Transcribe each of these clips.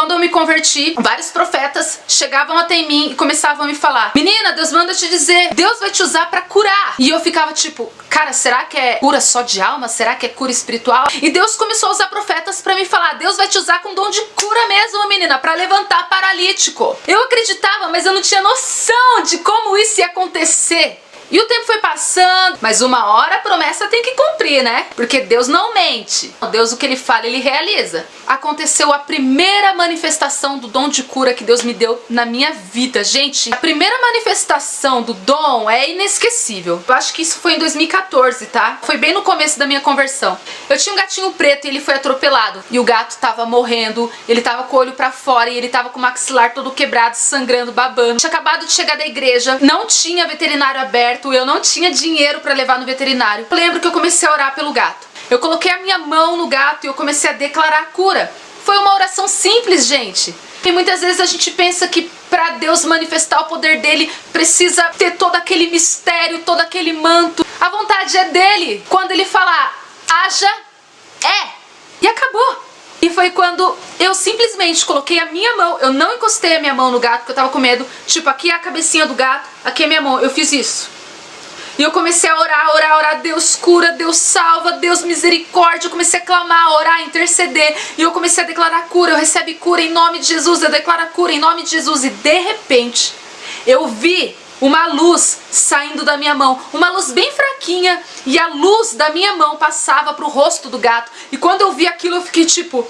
quando eu me converti, vários profetas chegavam até em mim e começavam a me falar: menina, Deus manda te dizer, Deus vai te usar pra curar. E eu ficava tipo, cara, será que é cura só de alma? Será que é cura espiritual? E Deus começou a usar profetas pra me falar: Deus vai te usar com dom de cura mesmo, menina, pra levantar paralítico. Eu acreditava, mas eu não tinha noção de como isso ia acontecer. E o tempo foi passando, mas uma hora a promessa tem que cumprir, né? Porque Deus não mente. Deus, o que Ele fala, Ele realiza. Aconteceu a primeira manifestação do dom de cura que Deus me deu na minha vida. Gente, a primeira manifestação do dom é inesquecível. Eu acho que isso foi em 2014, tá? Foi bem no começo da minha conversão. Eu tinha um gatinho preto e ele foi atropelado. E o gato tava morrendo, ele tava com o olho pra fora e ele tava com o maxilar todo quebrado, sangrando, babando. Tinha acabado de chegar da igreja, não tinha veterinário aberto. Eu não tinha dinheiro pra levar no veterinário. Eu lembro que eu comecei a orar pelo gato. Eu coloquei a minha mão no gato e eu comecei a declarar a cura. Foi uma oração simples, gente. E muitas vezes a gente pensa que pra Deus manifestar o poder dele precisa ter todo aquele mistério, todo aquele manto. A vontade é dele. Quando ele falar, haja, é. E acabou. E foi quando eu simplesmente coloquei a minha mão, eu não encostei a minha mão no gato porque eu tava com medo. Tipo, aqui é a cabecinha do gato, aqui é a minha mão. Eu fiz isso. E eu comecei a orar, Deus cura, Deus salva, Deus misericórdia. Eu comecei a clamar, orar, interceder. E eu comecei a declarar cura, eu recebo cura em nome de Jesus, eu declaro cura em nome de Jesus. E de repente, eu vi uma luz saindo da minha mão, uma luz bem fraquinha, e a luz da minha mão passava pro rosto do gato. E quando eu vi aquilo, eu fiquei tipo,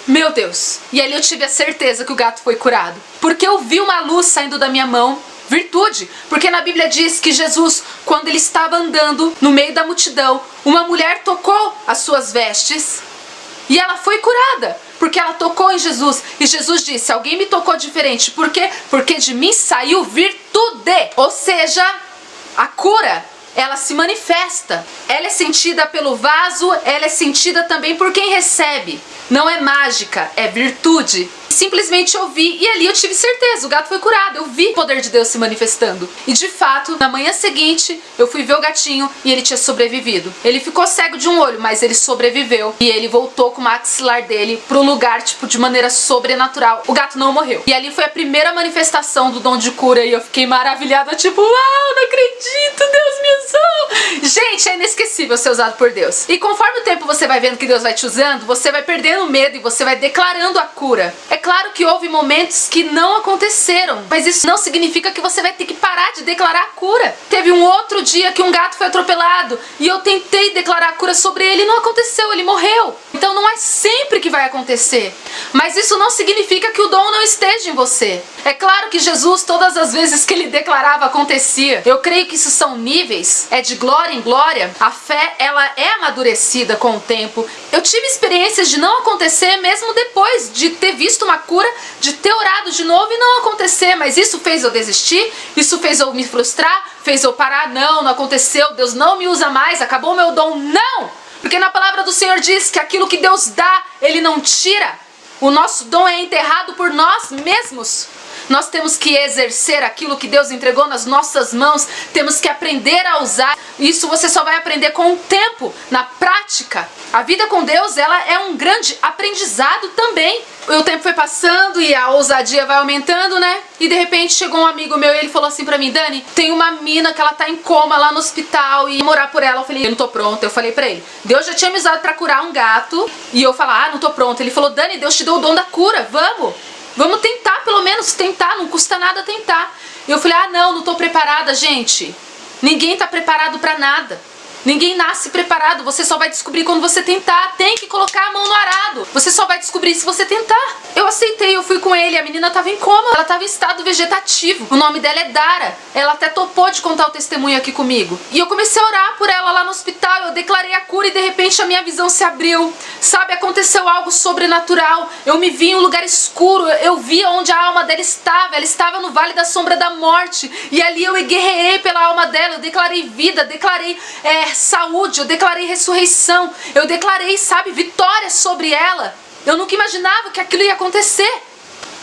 meu Deus. E ali eu tive a certeza que o gato foi curado, porque eu vi uma luz saindo da minha mão. Virtude, porque na Bíblia diz que Jesus, quando ele estava andando no meio da multidão, uma mulher tocou as suas vestes e ela foi curada, porque ela tocou em Jesus. E Jesus disse: alguém me tocou diferente. Por quê? Porque de mim saiu virtude. Ou seja, a cura, ela se manifesta. Ela é sentida pelo vaso, ela é sentida também por quem recebe. Não é mágica, é virtude. Simplesmente eu vi e ali eu tive certeza, o gato foi curado, eu vi o poder de Deus se manifestando. E de fato, na manhã seguinte, eu fui ver o gatinho e ele tinha sobrevivido. Ele ficou cego de um olho, mas ele sobreviveu. E ele voltou com o maxilar dele pro lugar, tipo, de maneira sobrenatural. O gato não morreu. E ali foi a primeira manifestação do dom de cura e eu fiquei maravilhada, tipo, uau, não acredito, Deus me usou. Gente, é inesquecível ser usado por Deus. E conforme o tempo você vai vendo que Deus vai te usando, você vai perdendo o medo e você vai declarando a cura. É claro que houve momentos que não aconteceram, mas isso não significa que você vai ter que parar de declarar a cura. Teve um outro dia que um gato foi atropelado e eu tentei declarar a cura sobre ele e não aconteceu, ele morreu. Então não é sempre que vai acontecer, mas isso não significa que o dom não esteja em você. É claro que Jesus, todas as vezes que ele declarava, acontecia. Eu creio que isso são níveis, é de glória em glória. A fé, ela é amadurecida com o tempo. Eu tive experiências de não acontecer mesmo depois de ter visto uma cura, de ter orado de novo e não acontecer, mas isso fez eu desistir, isso fez eu me frustrar, fez eu parar, não aconteceu, Deus não me usa mais, acabou o meu dom, não! Porque na palavra do Senhor diz que aquilo que Deus dá, Ele não tira. O nosso dom é enterrado por nós mesmos. Nós temos que exercer aquilo que Deus entregou nas nossas mãos, temos que aprender a usar. Isso você só vai aprender com o tempo, na prática. A vida com Deus, ela é um grande aprendizado também. O tempo foi passando e a ousadia vai aumentando, né? E de repente chegou um amigo meu e ele falou assim pra mim: Dani, tem uma mina que ela tá em coma lá no hospital e morar por ela. Eu falei: eu não tô pronta. Eu falei pra ele: Deus já tinha me usado pra curar um gato. E eu falar: não tô pronta. Ele falou: Dani, Deus te deu o dom da cura, vamos tentar, pelo menos tentar, não custa nada tentar. E eu falei: não tô preparada, gente. Ninguém tá preparado pra nada. Ninguém nasce preparado, você só vai descobrir quando você tentar. Tem que colocar a mão no arado. Você só vai descobrir se você tentar. Eu aceitei, eu fui com ele, a menina tava em coma, ela tava em estado vegetativo. O nome dela é Dara. Ela até topou de contar o testemunho aqui comigo. E eu comecei a orar por ela lá no hospital, eu declarei a cura e de repente a minha visão se abriu. Sabe, aconteceu algo sobrenatural. Eu me vi em um lugar escuro, eu vi onde a alma dela estava. Ela estava no vale da sombra da morte. E ali eu guerreei pela alma dela, eu declarei vida, declarei saúde, eu declarei ressurreição, eu declarei, sabe, vitória sobre ela. Eu nunca imaginava que aquilo ia acontecer.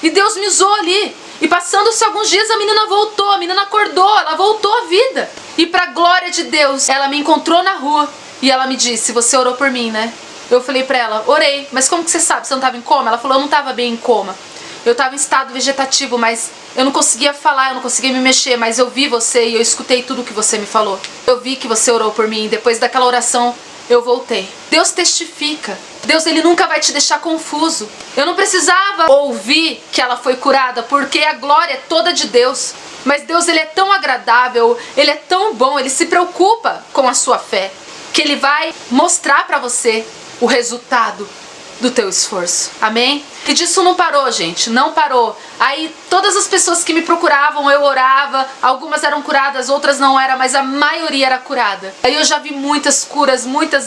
E Deus me usou ali. E passando-se alguns dias a menina voltou, a menina acordou, ela voltou à vida. E pra glória de Deus, ela me encontrou na rua e ela me disse: você orou por mim, né? Eu falei pra ela, orei, mas como que você sabe? Você não tava em coma? Ela falou, eu não tava bem em coma. Eu tava em estado vegetativo, mas eu não conseguia falar, eu não conseguia me mexer, mas eu vi você e eu escutei tudo que você me falou. Eu vi que você orou por mim, depois daquela oração eu voltei. Deus testifica. Deus, ele nunca vai te deixar confuso. Eu não precisava ouvir que ela foi curada, porque a glória é toda de Deus. Mas Deus, ele é tão agradável, ele é tão bom, ele se preocupa com a sua fé, que ele vai mostrar pra você o resultado do teu esforço. Amém? E disso não parou, gente, não parou. Aí todas as pessoas que me procuravam, eu orava, algumas eram curadas, outras não eram, mas a maioria era curada. Aí eu já vi muitas curas, muitas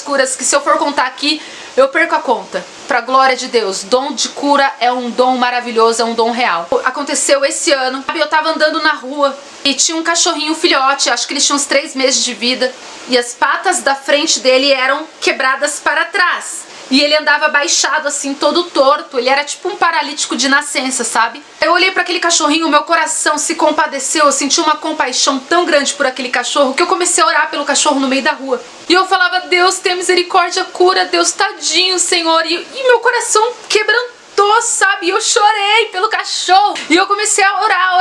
curas, que se eu for contar aqui, eu perco a conta. Pra glória de Deus, dom de cura é um dom maravilhoso, é um dom real. Aconteceu esse ano, eu tava andando na rua e tinha um cachorrinho filhote, acho que ele tinha uns 3 meses de vida, e as patas da frente dele eram quebradas para trás. E ele andava baixado assim, todo torto. Ele era tipo um paralítico de nascença, sabe? Eu olhei para aquele cachorrinho, meu coração se compadeceu. Eu senti uma compaixão tão grande por aquele cachorro que eu comecei a orar pelo cachorro no meio da rua. E eu falava, Deus, tenha misericórdia, cura, Deus, tadinho, Senhor. E meu coração quebrantou, sabe? E eu chorei pelo cachorro. E eu comecei a orar.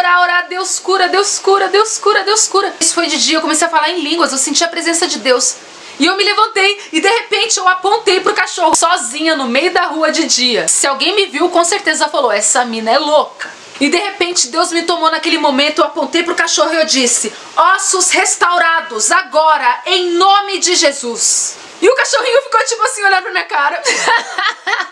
Deus cura, Deus cura, Deus cura, Deus cura. Isso foi de dia, eu comecei a falar em línguas. Eu senti a presença de Deus. E eu me levantei e de repente eu apontei pro cachorro, sozinha no meio da rua de dia. Se alguém me viu, com certeza falou, essa mina é louca. E de repente Deus me tomou naquele momento, eu apontei pro cachorro e eu disse, ossos restaurados agora, em nome de Jesus. E o cachorrinho ficou tipo assim, olhando pra minha cara.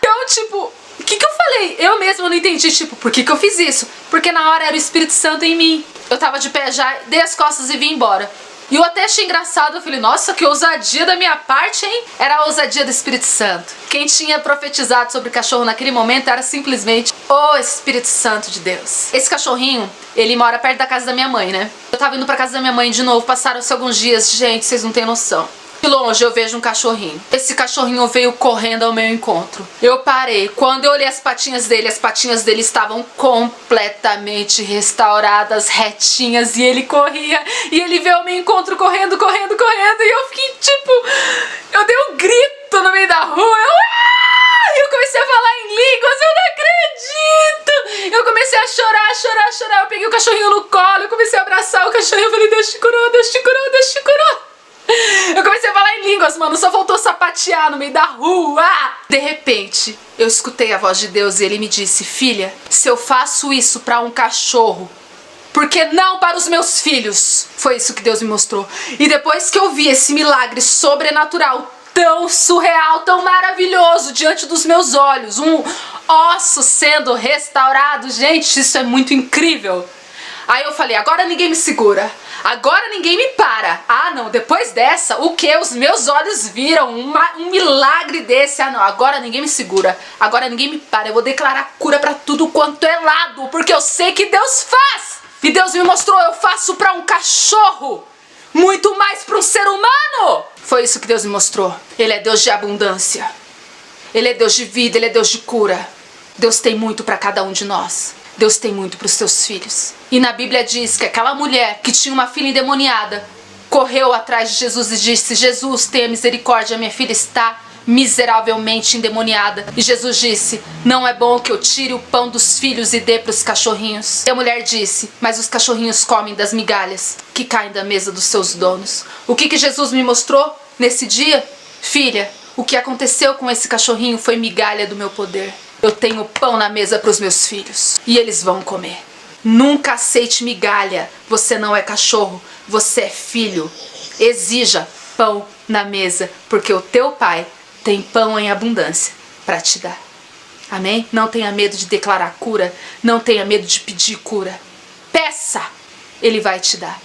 Eu tipo, o que eu falei? Eu mesma não entendi, tipo, por que eu fiz isso? Porque na hora era o Espírito Santo em mim. Eu tava de pé já, dei as costas e vim embora. E eu até achei engraçado, eu falei, nossa, que ousadia da minha parte, hein? Era a ousadia do Espírito Santo. Quem tinha profetizado sobre o cachorro naquele momento era simplesmente o Espírito Santo de Deus. Esse cachorrinho, ele mora perto da casa da minha mãe, né? Eu tava indo pra casa da minha mãe de novo, passaram-se alguns dias, gente, vocês não têm noção. De longe eu vejo um cachorrinho. Esse cachorrinho veio correndo ao meu encontro. Eu parei. Quando eu olhei as patinhas dele estavam completamente restauradas, retinhas, e ele corria. E ele veio ao meu encontro correndo. E eu fiquei tipo... Eu dei um grito no meio da rua. Eu comecei a falar em línguas, eu não acredito! Eu comecei a chorar. Eu peguei o cachorrinho no colo, eu comecei a abraçar o cachorrinho. Eu falei, Deus te curou, Deus te curou, Deus te curou. Eu comecei a falar em línguas, mano, só faltou sapatear no meio da rua. De repente, eu escutei a voz de Deus e ele me disse, filha, se eu faço isso pra um cachorro, por que não para os meus filhos? Foi isso que Deus me mostrou. E depois que eu vi esse milagre sobrenatural, tão surreal, tão maravilhoso diante dos meus olhos, um osso sendo restaurado, gente, isso é muito incrível. Aí eu falei, agora ninguém me segura, agora ninguém me para. Ah não, depois dessa, o que? Os meus olhos viram um milagre desse. Ah não, agora ninguém me segura, agora ninguém me para. Eu vou declarar cura pra tudo quanto é lado, porque eu sei que Deus faz. E Deus me mostrou, eu faço pra um cachorro, muito mais pra um ser humano. Foi isso que Deus me mostrou. Ele é Deus de abundância, Ele é Deus de vida, Ele é Deus de cura. Deus tem muito pra cada um de nós. Deus tem muito para os seus filhos. E na Bíblia diz que aquela mulher que tinha uma filha endemoniada correu atrás de Jesus e disse, Jesus, tenha misericórdia, minha filha está miseravelmente endemoniada. E Jesus disse, não é bom que eu tire o pão dos filhos e dê para os cachorrinhos. E a mulher disse, mas os cachorrinhos comem das migalhas que caem da mesa dos seus donos. O que Jesus me mostrou nesse dia? Filha, o que aconteceu com esse cachorrinho foi migalha do meu poder. Eu tenho pão na mesa para os meus filhos e eles vão comer. Nunca aceite migalha. Você não é cachorro, você é filho. Exija pão na mesa, porque o teu pai tem pão em abundância para te dar. Amém? Não tenha medo de declarar cura, não tenha medo de pedir cura. Peça, ele vai te dar.